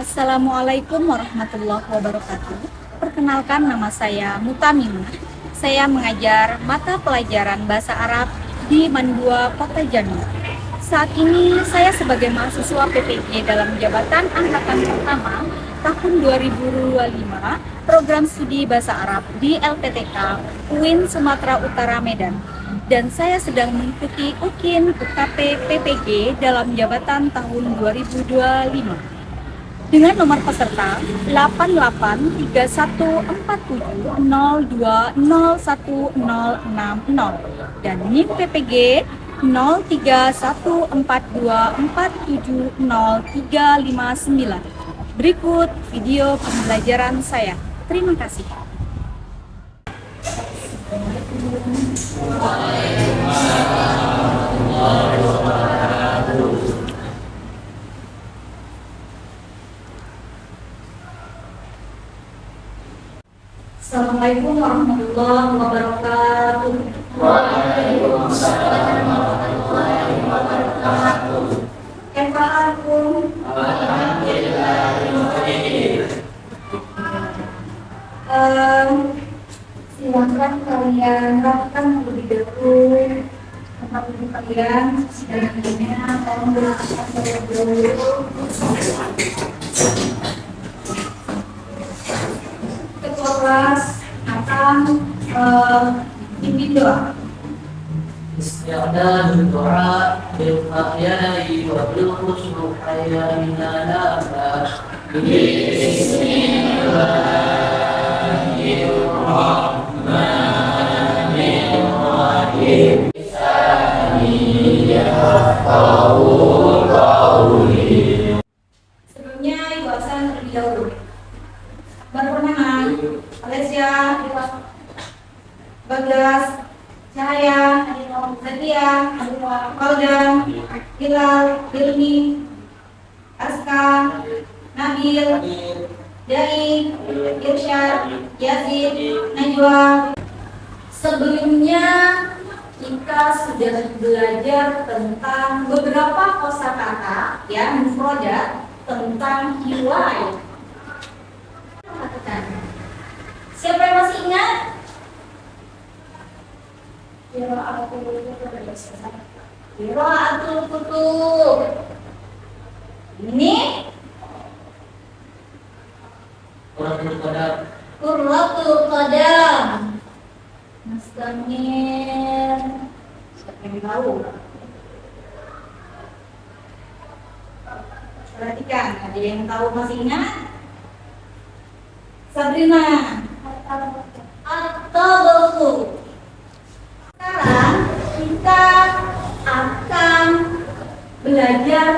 Assalamualaikum warahmatullahi wabarakatuh. Perkenalkan, nama saya Mutamimah. Saya mengajar mata pelajaran Bahasa Arab di Mandua, Kota Jambi. Saat ini saya sebagai mahasiswa PPG dalam jabatan angkatan pertama tahun 2025 program studi Bahasa Arab di LPTK UIN Sumatera Utara Medan. Dan saya sedang mengikuti UKIN UKP PPG dalam jabatan tahun 2025 dengan nomor peserta 884147020160 dan NIM PPG 031424703559. Berikut video pembelajaran saya. Terima kasih. Assalamualaikum warahmatullahi wabarakatuh. Waalaikumsalam warahmatullahi wabarakatuh. Kaifahakum? Alhamdulillah. Silakan kalian rapikan terlebih dahulu tempat duduk kalian dan akhirnya tolong berangkat terlebih dahulu. Ketua kelas akan pimpin doa. Isti'adadu du'a bil ahya'i wa bil khusruhi minalama. Bismillahirrahmanirrahim. Sebelumnya Ibu Aksan terlebih dahulu. Berperkenaan, Alessia, Bagas, Cahaya, Zakia, Faldan, Hilal, Hilmi, Aska, Nabil, Dai, Irsyad, Yazid, Najwa. Sebelumnya kita sudah belajar tentang beberapa kosakata ya mufradat tentang hiwai. Siapa yang masih ingat? Qiraatul kutub. Ini Qurratul Qadam. Mas Damir. Siapa yang tahu? Perhatikan, ada yang tahu masih ingat? Sabrina. At-Tabaqu. Sekarang kita akan belajar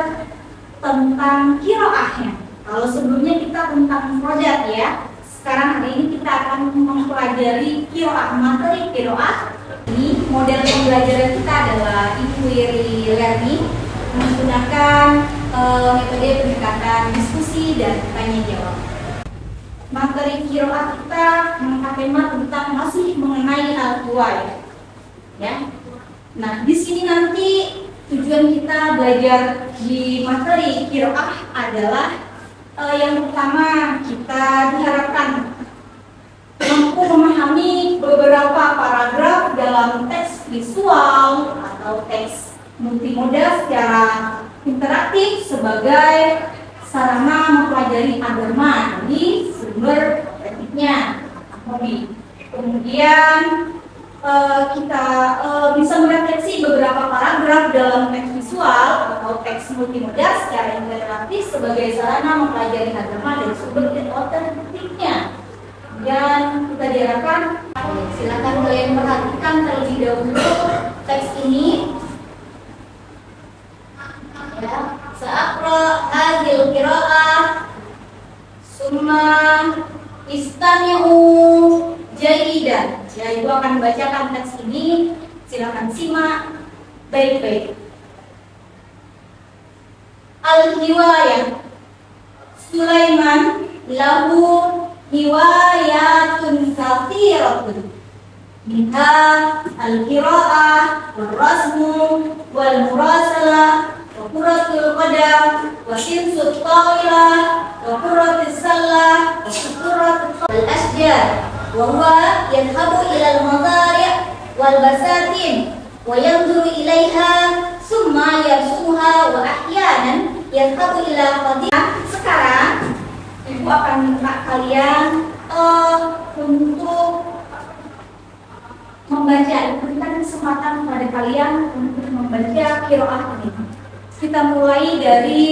tentang qiraahnya. Kalau sebelumnya kita tentang mufradat ya. Sekarang hari ini kita akan mempelajari qiraah, materi qiraah. Ini model pembelajaran kita adalah inquiry learning menggunakan metode pendekatan diskusi dan tanya jawab. Materi qiraah kita mengangkat tema tentang masih mengenai al-hiwai. Ya. Nah, di sini nanti tujuan kita belajar di materi qiraah adalah yang pertama kita diharapkan mampu memahami beberapa paragraf dalam teks visual atau teks multimoda secara interaktif sebagai sarana mempelajari agama di sumber otentiknya. Kemudian kita bisa mendeteksi beberapa paragraf dalam teks visual atau teks multimoda secara interaktif sebagai sarana mempelajari agama dari sumber otentiknya. Dan kita diharapkan, silakan kalian perhatikan terlebih dahulu teks ini. Ya, sa'aqra hadhil qira'ah summa istami'u jayidan. Ya, Ibu akan membacakan teks ini. Silakan simak baik-baik. Al-hiwayah. Sulaiman lahu hiwayatun kathiratun. Minha al-qira'ah wal-rasmu wal-murasalah wa quratul qadam wa sinsut tawilah وكرة السلة وكرة الأشجار، وهو يذهب إلى المزارع والبساتين وينظر إليها ثم يرسمها وأحيانا يذهب إلى قضية. Sekarang Ibu akan minta kalian untuk membaca, berikan kesempatan kepada kalian untuk membaca qiraah ini. Kita mulai dari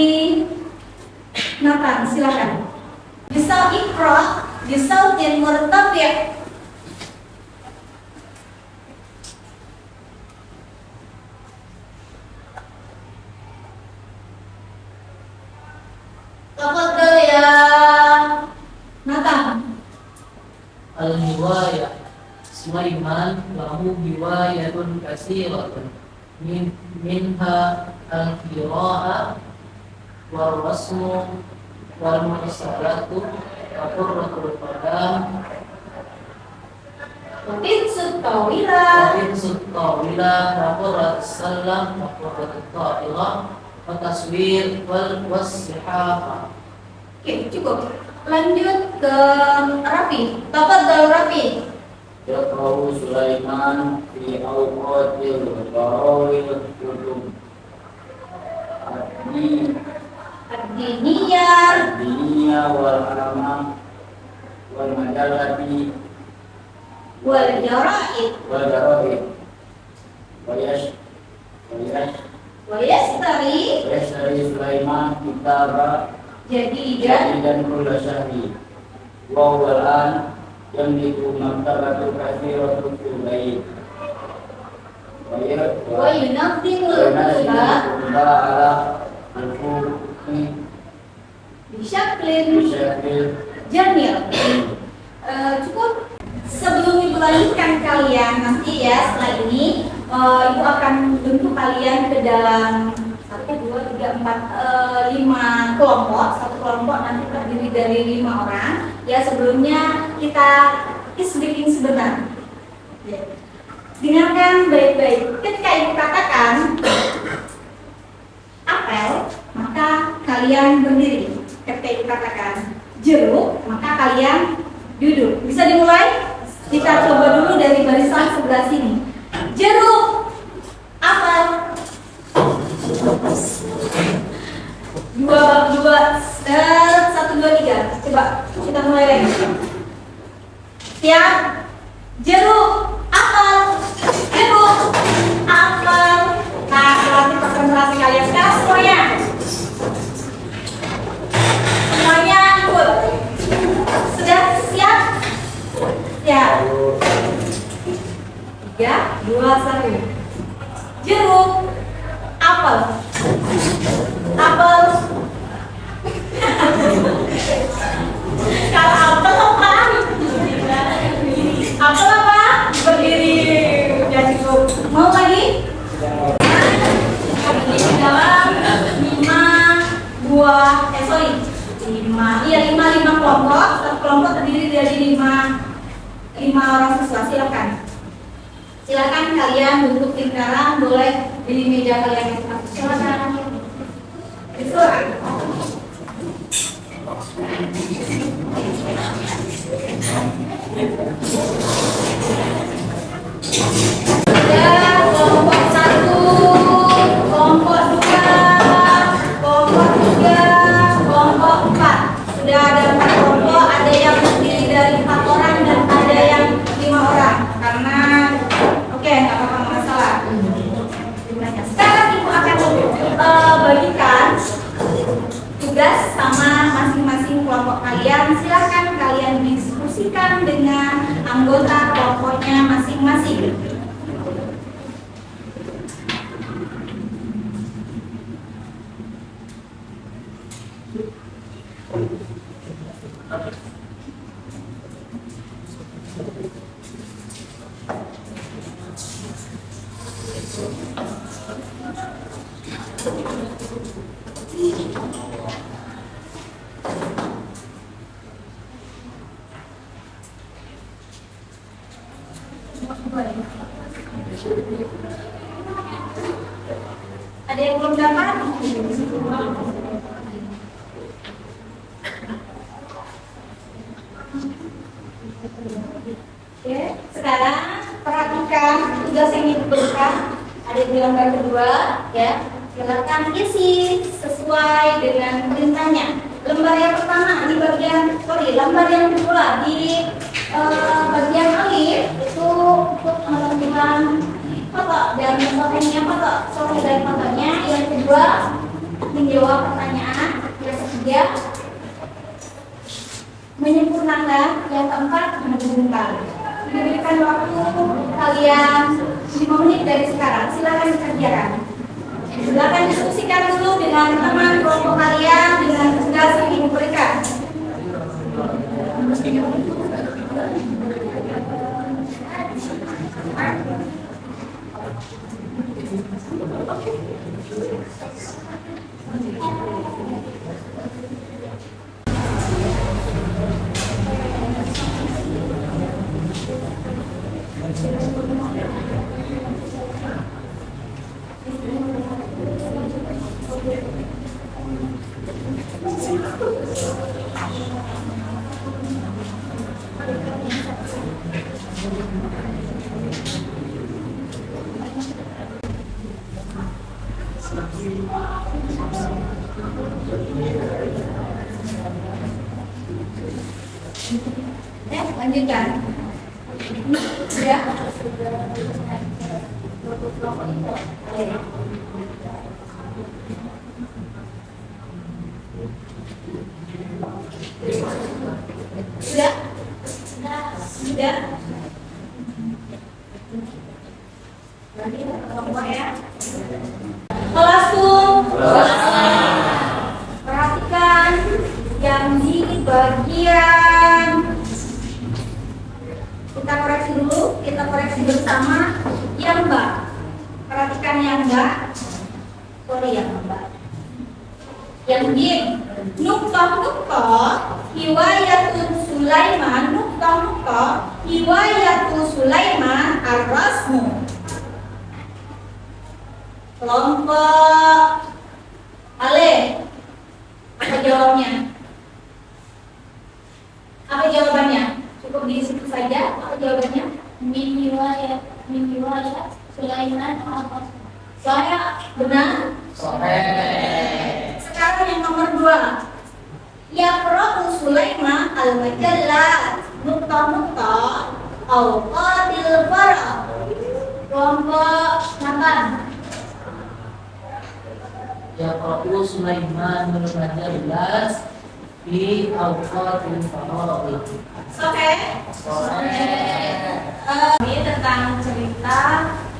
Nathan, silakan. Bisa iqra bisautin murtafi'. Tafadhal ya Nathan. Al-hiwayah Sulaiman lahu hiwayatun katsiratun minha al-qira'ah wal rasmu wal mu'asalatu wa qurratul qadam Tinsut tawila. wa qurratus salam wa qurratul ta'ila wa taswir wal wasihafa. Oke, cukup. Lanjut ke Rafi. Tafadhal Rafi. Yaqra'u Sulaiman fi awqatil tarawih kutub Ad-diniyah ad-diniyah wal alamah wal majallati wal jara'id wal jara'id wa yastari yashtari Sulaiman kitaba jadidan dan kulla syahri wa huwa al-an yamliku maktabatu katsiratul kubayt wa yunazimul kutuba ala al-fuqi bisyaklin bisyakil jamil. Cukup. Sebelum Ibu lanjutkan kalian nanti ya, setelah ini Ibu akan bentuk kalian ke dalam 1, 2, 3, 4, 5 kelompok. Satu kelompok nanti terdiri dari 5 orang. Ya, sebelumnya kita speaking sebentar. Ya. Dengarkan baik-baik. Ketika Ibu katakan apel, maka kalian berdiri. Ketika Ibu katakan jeruk, maka kalian duduk. Bisa dimulai? Kita coba dulu dari barisan sebelah sini. Jeruk, apel. 1, 2, 3. Coba kita mulai lagi. Siap? Jeruk, apel, jeruk, apel. Nah, latih konsentrasi kalian sekarang semuanya. Semuanya ikut. Sudah siap? Ya. 3, 2, 1. Jeruk, apel, apel. Kalau apel apa? Apel apa? Berdiri. Ya cukup. Mau lagi? Di dalam 5 buah. Sorry. 5 kelompok. Satu kelompok terdiri dari 5 orang siswa. Silakan kalian bentuk lingkaran, boleh di meja kalian. Silakan. Disuruh. Ya, kelompok 1, kelompok 2, kelompok 3, kelompok 4. Sudah ada 4 kelompok, ada yang terdiri dari 4 orang dan ada yang 5 orang. Karena oke, nggak apa-apa, masalah. Sekarang Ibu akan bagikan tugas sama masing-masing kelompok kalian. Silakan kalian diskusikan dengan anggota kelompoknya masing-masing. Ada yang belum dapat? di lembar kedua ya. Silakan isi sesuai dengan perintahnya. Lembar yang pertama di lembar yang kedua di bagian alif itu untuk menentukan foto dan fotonya foto. Soal dari fotonya. Yang kedua menjawab pertanyaan. Yang ketiga menyempurnakan. Yang keempat menghubungkan. Diberikan waktu kalian 5 menit dari sekarang. Silakan dikerjakan. Silakan diskusikan dulu dengan teman kelompok kalian dengan tugas yang ibu berikan. Lanjutkan. Ya. Sudah? Sudah? Kelompok ya. Kelasku. Perhatikan yang di bagian. Kita koreksi bersama yang Mbak. Perhatikan yang Mbak. Yang Mbak. Yang di nuktoh hiwayatun Sulaiman nuktoh hiwayatun Sulaiman ar-rasmu. Kelompok Ale. Apa jawabnya? Apa jawabannya? Cukup di situ saja. Apa jawabannya? Min riwayat Sulaiman al-Qasas. Saya benar. Sekarang yang nomor 2. Yaqra'u Sulaiman al-majallat nukta awqatil faragh. Kelompok 8. Yaqra'u Sulaiman al-majallat fi awqatil faragh. Ini tentang cerita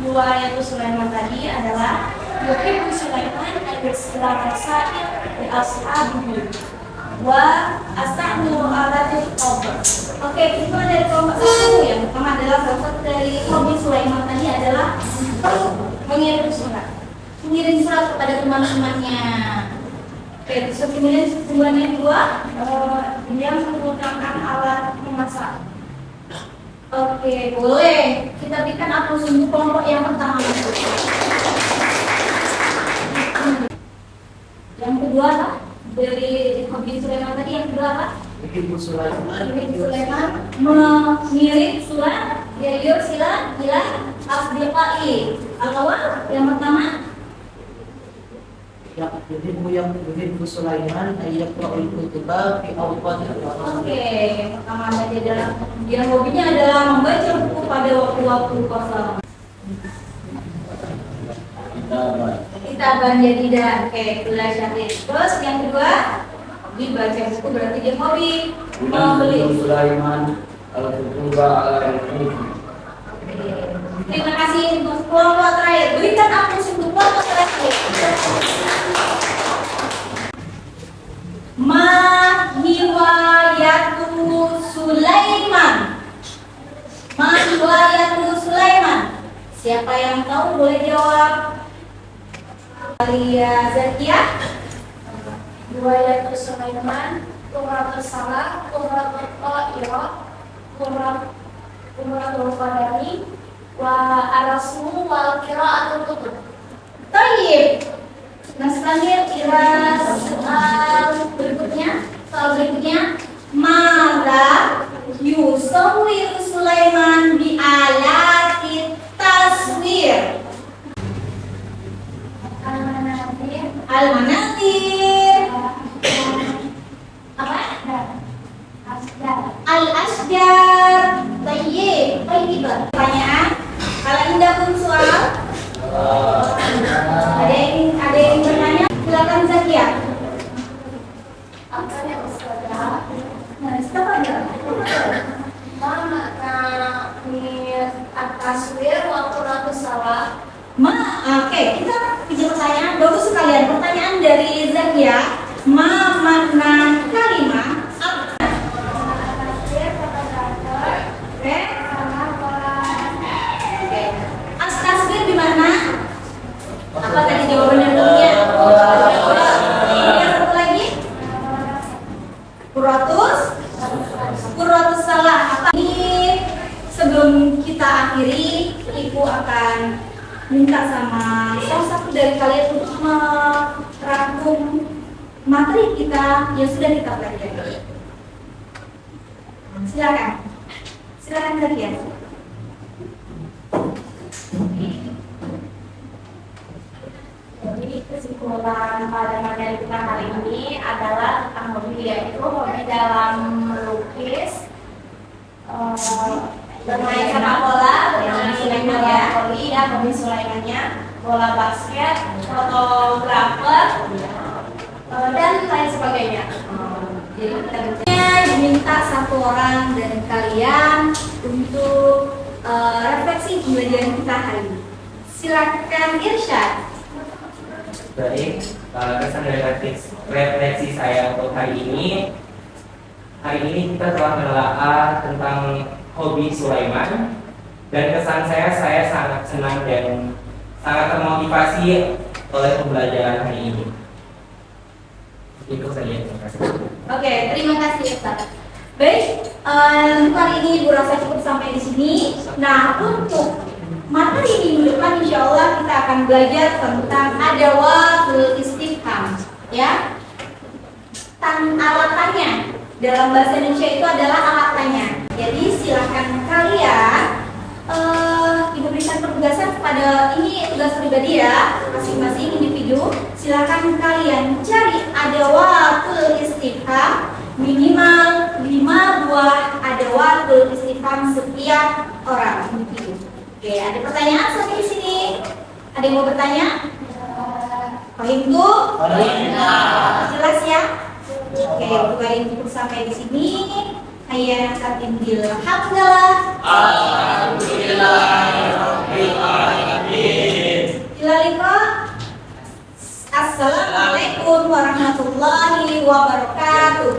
riwayat Sulaiman tadi adalah Yuhibbu Sulaiman al-Islam Sa'id di ashabihi wa asahnu alatil qabr. Oke, itu dari kelompok 1. Yang pertama adalah salah satu dari hobi Sulaiman tadi adalah mengirim surat kepada teman-temannya. Oke, terus kemudian yang kedua dia menggunakan alat memasak. Oke, boleh. Kita berikan aplaus untuk kelompok yang pertama. Yang kedua lah, dari hobi Sulaiman tadi yang kedua lah. Ibu Sulaiman Mengirim surat ya sila ila asdiqai. Al-awwal yang pertama Ibu Sulaiman ayyaqra'ul kutuba fi awqatil faragh. Oke, yang pertama tadi adalah dia hobinya adalah membaca buku pada waktu-waktu kosong. Kita jadi dan oke, belajar. Terus yang kedua dibaca buku berarti dia hobi membeli. Sulaiman al-kutuba al-kutuba. Terima kasih untuk kelompok terakhir. Berikan aplaus untuk kelompok terakhir. Ma hiwayatu Sulaiman. Ma hiwayatu Sulaiman. Siapa yang tahu boleh jawab. Alia Zakia. Riwayat Sulaiman, Qurratus Salah, Qurratul Qa'irah, Qurratul Qadari, wa arasmu wal qira'atul kutub. Tayyib. Nah, selanjutnya soal berikutnya Mada Yusawwir Sulaiman bi alati taswir. Apa yang Ustazah? Nah, siapa Mama min at-taswir wa qira'atus salah. Oke, kita pinjam pertanyaan. Bagus sekalian. Pertanyaan dari Zakia. Ma makna kalimah? Apa? Taswir fotografer Oke. sama pola. Oke. At-taswir di mana? Apa tadi jawabannya dulunya? Yang satu lagi? Qurratus salah. Apa ini? Sebelum kita akhiri, Ibu akan minta sama salah satu dari kalian untuk merangkum materi kita yang sudah kita pelajari. Silakan kalian. Jadi kesimpulan pada materi kita hari ini adalah tentang hobi, yaitu hobi dalam melukis, bermain sepak bola, bermain bola voli, ya, hobi Sulaimannya, bola basket, fotografer, dan lain sebagainya. Jadi kita diminta satu orang dari kalian untuk refleksi pembelajaran kita hari ini. Silakan Irsyad. Baik, kesan dari refleksi saya untuk hari ini kita telah menelaah tentang hobi Sulaiman, dan kesan saya sangat senang dan sangat termotivasi oleh pembelajaran hari ini. Itu saja, terima kasih. Oke, terima kasih Ustaz. Baik, untuk hari ini Ibu rasa cukup sampai di sini. Nah, untuk materi minggu depan insya Allah kita akan belajar tentang adawatul istifham, ya. Alatannya dalam bahasa Indonesia itu adalah alatannya. Jadi silakan kalian Ibu berikan penugasan kepada, ini tugas pribadi ya, masing-masing individu. Silakan kalian cari adawatul istifham, minimal 5 buah adawatul istifham setiap orang individu. Oke, ada pertanyaan sampai di sini? Ada yang mau bertanya? Paham Bu? Jelas ya? Oke, untuk hari ini cukup sampai di sini. Saya Katim Alhamdulillah. Assalamualaikum warahmatullahi wabarakatuh.